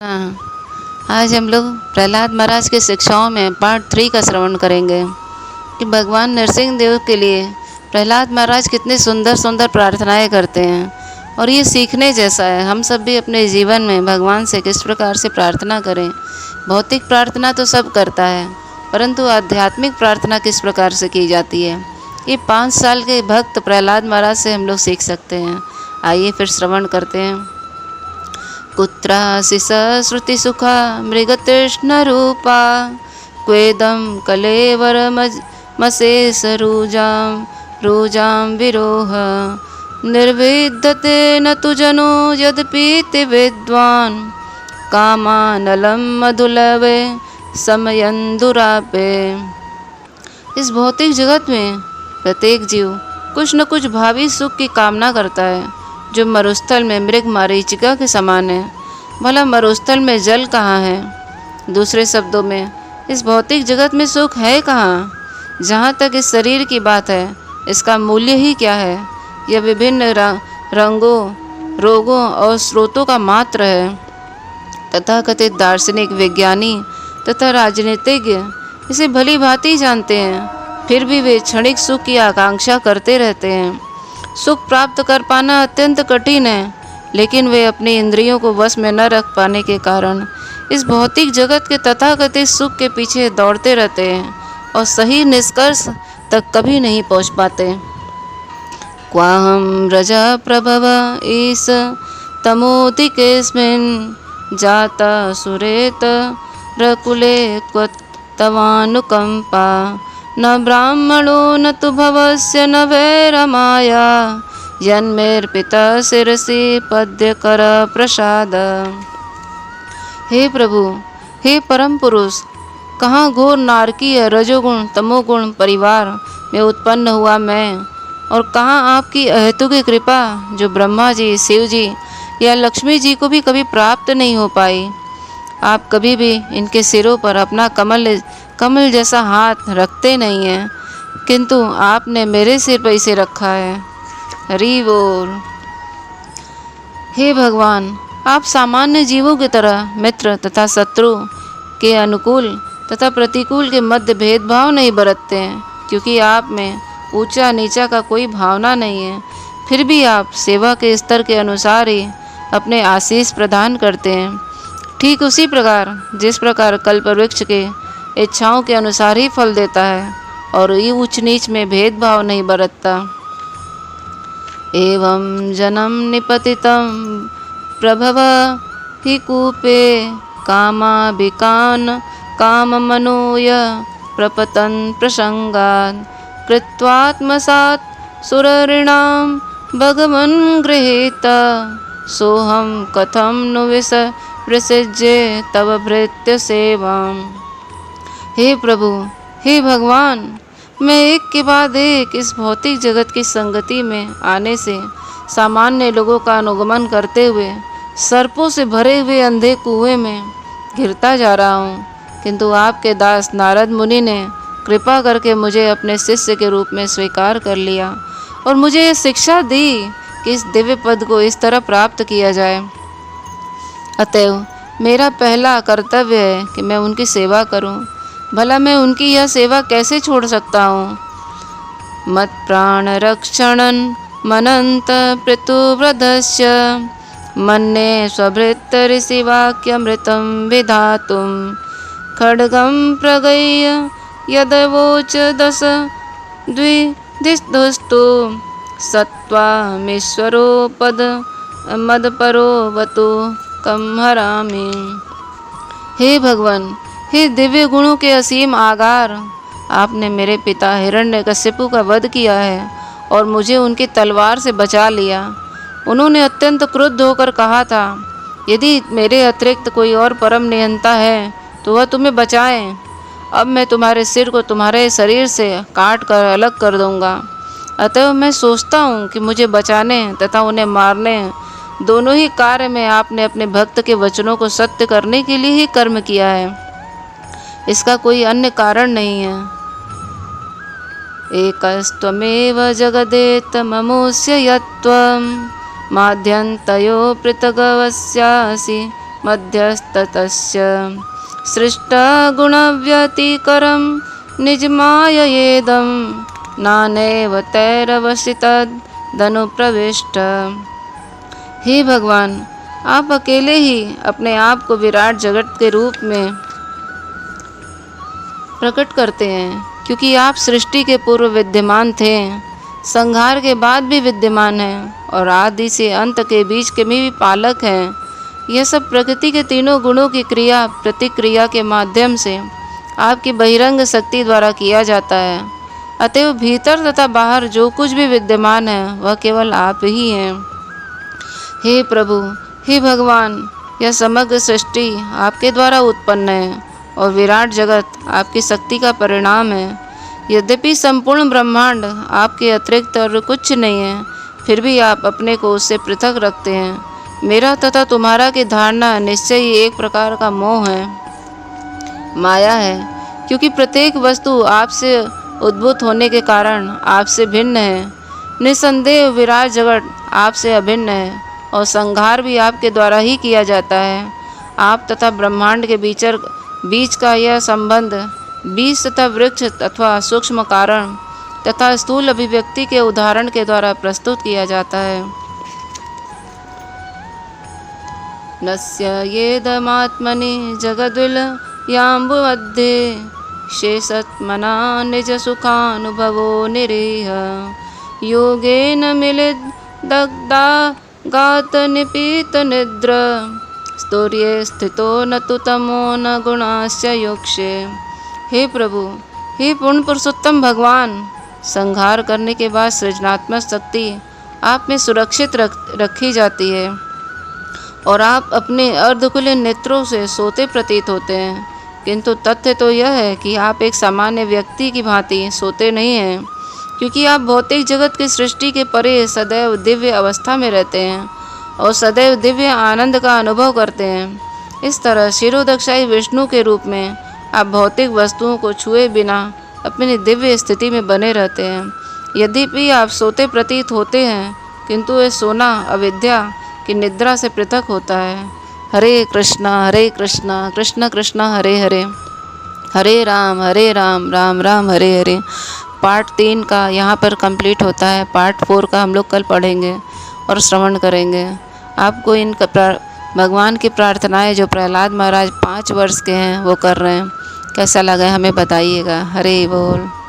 हाँ, आज हम लोग प्रहलाद महाराज की शिक्षाओं में पार्ट 3 का श्रवण करेंगे कि भगवान नरसिंह देव के लिए प्रहलाद महाराज कितनी सुंदर सुंदर प्रार्थनाएं करते हैं और ये सीखने जैसा है। हम सब भी अपने जीवन में भगवान से किस प्रकार से प्रार्थना करें। भौतिक प्रार्थना तो सब करता है, परंतु आध्यात्मिक प्रार्थना किस प्रकार से की जाती है, ये 5 साल के भक्त प्रहलाद महाराज से हम लोग सीख सकते हैं। आइए फिर श्रवण करते हैं। कुत्रासि सश्रुतिसुखा मृगतृष्णरूपा क्वेदं कलेवरमशेषरुजां विरोह निर्विद्यते न तु जनो यद्पीति विद्वान् कामानलं मधुलवे समयन्दुरापे। इस भौतिक जगत में प्रत्येक जीव कुछ न कुछ भावी सुख की कामना करता है, जो मरुस्थल में मृग मरीचिका के समान है। भला मरुस्थल में जल कहाँ है? दूसरे शब्दों में, इस भौतिक जगत में सुख है कहाँ? जहाँ तक इस शरीर की बात है, इसका मूल्य ही क्या है? यह विभिन्न रंगों, रोगों और स्रोतों का मात्र है। तथाकथित दार्शनिक, वैज्ञानी तथा राजनीतिज्ञ इसे भली भांति जानते हैं, फिर भी वे क्षणिक सुख की आकांक्षा करते रहते हैं। सुख प्राप्त कर पाना अत्यंत कठिन है, लेकिन वे अपनी इंद्रियों को वश में न रख पाने के कारण इस भौतिक जगत के तथाकथित सुख के पीछे दौड़ते रहते हैं और सही निष्कर्ष तक कभी नहीं पहुंच पाते। क्वाहं रजा प्रभव ईश तमोधिकेऽस्मिन् जाता सुरेत रकुले क्वत्तवानुकंपा न ब्राह्मणो न तु भवस्य न वैरमाया जन्मेर्पिता शिरसि पद्य कर प्रसाद। हे प्रभु, हे परम पुरुष, कहाँ घोर नारकीय रजोगुण तमोगुण परिवार में उत्पन्न हुआ मैं, और कहाँ आपकी अहेतुक कृपा जो ब्रह्मा जी, शिव जी या लक्ष्मी जी को भी कभी प्राप्त नहीं हो पाई। आप कभी भी इनके सिरों पर अपना कमल जैसा हाथ रखते नहीं हैं, किंतु आपने मेरे सिर पर इसे रखा है। हरि बोल। हे भगवान, आप सामान्य जीवों की तरह मित्र तथा शत्रु के अनुकूल तथा प्रतिकूल के मध्य भेदभाव नहीं बरतते हैं, क्योंकि आप में ऊंचा नीचा का कोई भावना नहीं है। फिर भी आप सेवा के स्तर के अनुसार ही अपने आशीष प्रदान करते हैं। ठीक उसी प्रकार जिस प्रकार कल्प वृक्ष के इच्छाओं के अनुसार ही फल देता है और ये ऊंच नीच में भेदभाव नहीं बरतता। एवं जन्म निपतितं प्रभव हि कूपे कामाभिकान् काममनोय प्रपतन् प्रसंगात् कृत्वात्मसात् सुरऋणां भगवन् गृहीत सोहं कथं नु विसृज्ये तव भृत्य सेवाम्। हे प्रभु, हे भगवान, मैं एक के बाद एक इस भौतिक जगत की संगति में आने से सामान्य लोगों का अनुगमन करते हुए सर्पों से भरे हुए अंधे कुएं में गिरता जा रहा हूँ, किंतु आपके दास नारद मुनि ने कृपा करके मुझे अपने शिष्य के रूप में स्वीकार कर लिया और मुझे ये शिक्षा दी कि इस दिव्य पद को इस तरह प्राप्त किया जाए। अतएव मेरा पहला कर्तव्य है कि मैं उनकी सेवा करूं। भला मैं उनकी यह सेवा कैसे छोड़ सकता हूँ? मत् प्राण रक्षणं मनंत पृथुव्रतस्य मन्ये स्वभृत्य ऋषि वाक्यमृतं विधातुं खड्गं प्रगह्य यदवोच दश द्विधिस्तु सत्त्वामीश्वरो मदपरोवतु कं हरामि। हे भगवान, हे दिव्य गुणों के असीम आगार, आपने मेरे पिता हिरण्यकशिपु का वध किया है और मुझे उनकी तलवार से बचा लिया। उन्होंने अत्यंत क्रुद्ध होकर कहा था, यदि मेरे अतिरिक्त कोई और परम नियंता है तो वह तुम्हें बचाए। अब मैं तुम्हारे सिर को तुम्हारे शरीर से काट कर अलग कर दूंगा। अतः मैं सोचता हूँ कि मुझे बचाने तथा उन्हें मारने दोनों ही कार्य में आपने अपने भक्त के वचनों को सत्य करने के लिए ही कर्म किया है, इसका कोई अन्य कारण नहीं है। एकस्त्वमेव जगदेतममुष्य यत्त्वं माध्यन्तयो पृथगवस्यासि मध्यस्ततस्य सृष्टगुणव्यतिकरं निजमाययेदं नानेव तैरवसि तदनुप्रविष्ट। हे भगवान, आप अकेले ही अपने आप को विराट जगत के रूप में प्रकट करते हैं, क्योंकि आप सृष्टि के पूर्व विद्यमान थे, संहार के बाद भी विद्यमान हैं और आदि से अंत के बीच के भी पालक हैं। यह सब प्रकृति के तीनों गुणों की क्रिया प्रतिक्रिया के माध्यम से आपकी बहिरंग शक्ति द्वारा किया जाता है। अतएव भीतर तथा बाहर जो कुछ भी विद्यमान है वह केवल आप ही हैं। हे प्रभु, हे भगवान, यह समग्र सृष्टि आपके द्वारा उत्पन्न है और विराट जगत आपकी शक्ति का परिणाम है। यद्यपि संपूर्ण ब्रह्मांड आपके अतिरिक्त और कुछ नहीं है, फिर भी आप अपने को उससे पृथक रखते हैं। मेरा तथा तुम्हारा की धारणा निश्चय ही एक प्रकार का मोह है, माया है, क्योंकि प्रत्येक वस्तु आपसे उद्भूत होने के कारण आपसे भिन्न है। निसंदेह विराट जगत आपसे अभिन्न है और संहार भी आपके द्वारा ही किया जाता है। आप तथा ब्रह्मांड के बीच का यह संबंध बीज तथा वृक्ष अथवा सूक्ष्म कारण तथा स्थूल अभिव्यक्ति के उदाहरण के द्वारा प्रस्तुत किया जाता है। नस्य येदमात्मनि जगदुलयाम्बुमध्ये शेषत्मना निजसुखानुभवो निरीह योगेन मिलितदग्धा गातनिपीतनिद्र स्तूर्ये स्थितो न तु तमो न गुणास्य योक्षे। हे प्रभु, हे पूर्ण पुरुषोत्तम भगवान, संहार करने के बाद सृजनात्मक शक्ति आप में सुरक्षित रखी जाती है और आप अपने अर्धखुले नेत्रों से सोते प्रतीत होते हैं, किंतु तथ्य तो यह है कि आप एक सामान्य व्यक्ति की भांति सोते नहीं हैं, क्योंकि आप भौतिक जगत की सृष्टि के परे सदैव दिव्य अवस्था में रहते हैं और सदैव दिव्य आनंद का अनुभव करते हैं। इस तरह शिरोदक्षाई विष्णु के रूप में आप भौतिक वस्तुओं को छुए बिना अपनी दिव्य स्थिति में बने रहते हैं। यद्यपि आप सोते प्रतीत होते हैं, किंतु ये सोना अविद्या की निद्रा से पृथक होता है। हरे कृष्णा कृष्ण कृष्ण हरे हरे, हरे राम राम राम हरे हरे। पार्ट 3 का यहाँ पर कंप्लीट होता है। पार्ट 4 का हम लोग कल पढ़ेंगे और श्रवण करेंगे। आपको इन भगवान की प्रार्थनाएं जो प्रहलाद महाराज 5 वर्ष के हैं वो कर रहे हैं, कैसा लगा हमें बताइएगा। हरे बोल।